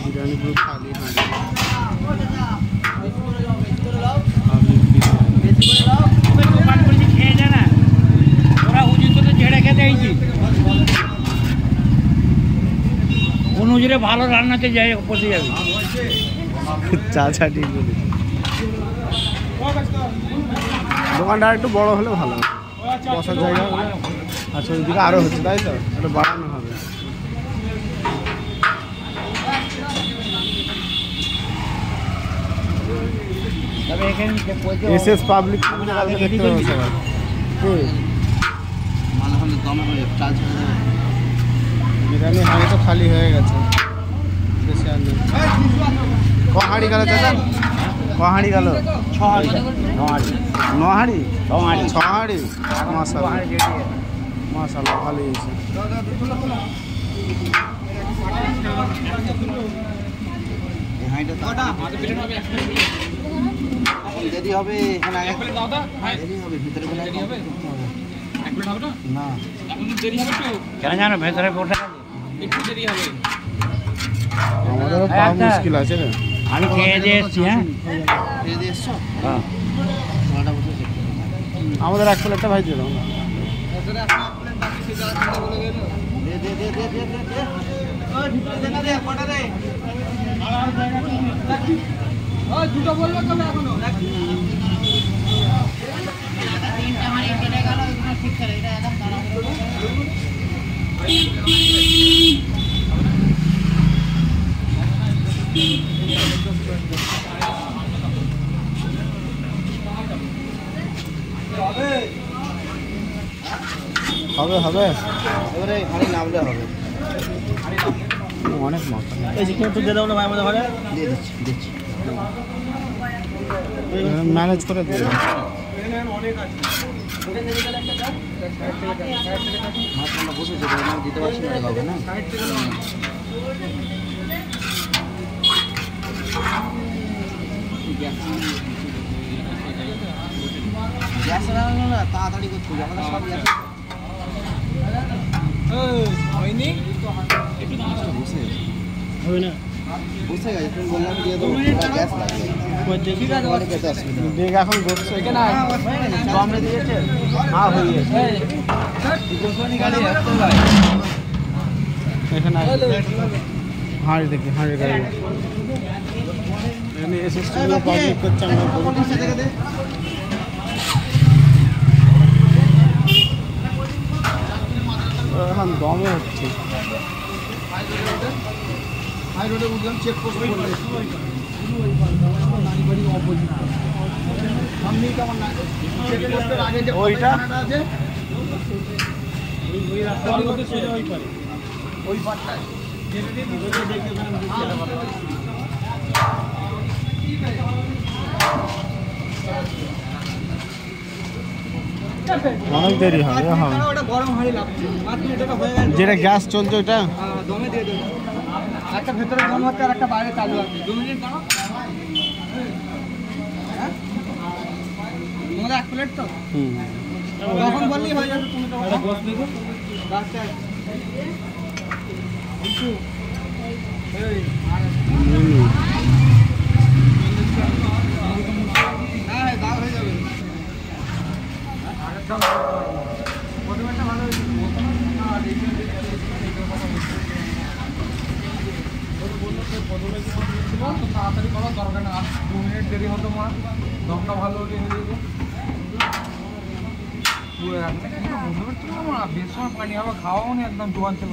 বিরিয়ানি পুরো খালি খেয়ে যা না, ওরা হুজুর তো ঝেড়ে খেতে আইছি। কোন হুজুরে ভালো রান্নাতে যাই পচে যাবে। চা চা ঠিক বলেছি। দোকানটা একটু বড় হলে ভালো, বসার জায়গা আচ্ছা ওইদিকে আরো হচ্ছে, তাই তো একটু বাড়ানো হবে। তবে এখানে এসএস পাবলিক দেখতে পাবো সবাই। বিরিয়ানি হাঁড়ি তো খালি হয়ে গেছে, বেশি আর নেই। ক হাঁড়ি গেল চাচা? ক হাঁড়ি গেল? 6 হাঁড়ি, 9 হাঁড়ি, 9 হাঁড়ি, 6 হাঁড়ি, 6 হাঁড়ি। মাশাআল্লাহ মাশাআল্লাহ, ভালো হয়েছে। দেরি হবে এখানে, আগে দেরি হবে, ভিতরে দেরি হবে না, কেন জানো ভেতরে পড়ে একটু দেরি হবে। আমাদেরও পাওয়া মুশকিল আছে রে। আমি খেয়ে দিয়ে এসছি। হ্যাঁ খেয়ে দিয়ে এসছো? হ্যাঁ, ছটা বসে আমাদের এক প্লেটটা ভাই দিলাম। দুটো বললো তবে এখনো হবে হবে, এবারে হাঁড়ি নামলে হবে। অনেক মাথা এই চিকেন একটু দিয়ে দাও না ভাই আমাদের ঘরে, দিয়ে দিচ্ছি দিচ্ছি, ম্যানেজ করে দিই। মাছটা বসেছে তো দিতে পারছি না, হবে না। গ্যাস লাগানো না, তাড়াতাড়ি করতে হবে, আমাদের সব গ্যাস হয়নি, একটু মাছটা বসে গেছে, হবে না, বসে গেছে। তুমি বললাম দিয়ে দেবো, গ্যাস লাগবে। ঠিক আছে, অনেক খেতে আসবে। দেখ এখন ঘটছে এখানে কমে দিয়েছে, হ্যাঁ হয়ে গেছে। এখানে হাঁড়ি দেখি, হাঁড়ি গাড়ি এখানে এসে স্টুডিও পাবলিক করছে। আমরা এখন দমে হচ্ছে। হাই রোডে উঠলাম, চেক পোস্ট ওইটা আছে ওই পাটটায় অনেক দেরি হবে। হ্যাঁ, ওটা গরম হাঁড়ি লাগছে, 5 মিনিট এটা হয়ে গেছে। যেটা গ্যাস চলছে ওইটা দমে দিয়ে দেবো, একটা ভেতরে গরম হচ্ছে আর একটা বাইরে চালু আছে। 2 মিনিট দাঁড়াও। হ্যাঁ তোমাদের 1 প্লেট তো, তখন বললেই হয়ে যাবে। তুমি তো বস দেখো গাছটা কিছু এই হ্যাঁ দাও হয়ে যাবে। প্রথমেটা ভালো হয়েছে, তাড়াতাড়ি করার দরকার না, 2 মিনিট দেরি হতো মা, দমটা ভালো হলে এনে দিয়েছে। বেশ সময় পানি হবে, খাওয়াও নি, একদম জোয়ান ছিল।